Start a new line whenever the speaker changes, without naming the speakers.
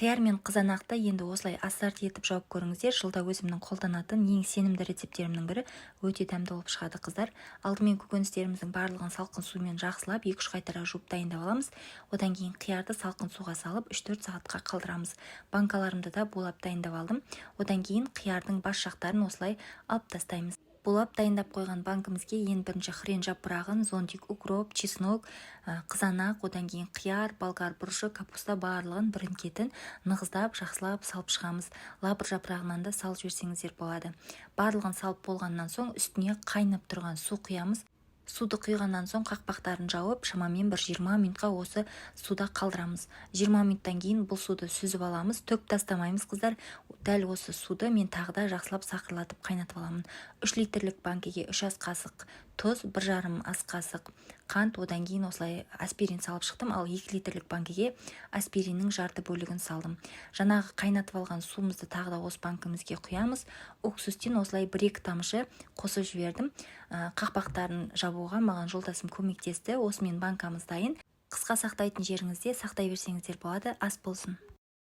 Қияр мен қызанақты енді осылай ассорт етіп жауып көріңіздер. Жылда өзімнің қолданатын ең сенімді рецепттерімнің бірі, өте дәмді болып шығады қыздар. Алдымен көкөністеріміздің барлығын салқын сумен жақсылап 2-3 қайтара жуып дайындап аламыз. Одан кейін қиярды салқын суға салып 3-4 сағатқа қалдырамыз. Банкаларымды да булап дайындап алдым. Одан кейін қиярдың бас жақтарын осылай алып тастаймыз. Булап дайындап қойған банкімізге ең бірінші хрен жапырағын, зонтик, укроп, чеснок, қызанақ, одан кейін қияр, болгар бұрышы, капуста барлығын бірін-кетін нығыздап, жақсылап салып шығамыз. Лабыр жапырағынан да салып жіберсеңіздер болады. Барлығын салып болғаннан соң үстіне қайнап тұрған су құямыз. Суды құйғаннан соң қақпақтарын жауып, шамамен бір 20 минутқа осы суда қалдырамыз. 20 минуттан кейін бұл суды сүзіп аламыз, төк тастамаймыз қыздар. Дәл осы суды мен тағы да жақсылап сақырлатып қайнатып аламын. 3 литрлік банкеге 3 ас қасық тұз, 1,5 ас қасық қант, одан кейін осылай аспирин салып шықтым, ал 2 литрлік банкеге аспириннің жарты бөлігін салдым. Жаңағы қайнатып алған суымызды тағы да осы банкімізге құямыз. Уксустен осылай 1-2 тамшы қосып жібердім. Қақпақтарын жабуға маған жолдасым көмектесті. Осымен банкамыз дайын. Қысқа сақтайтын жеріңізде сақтай берсеңіздер болады. Ас болсын.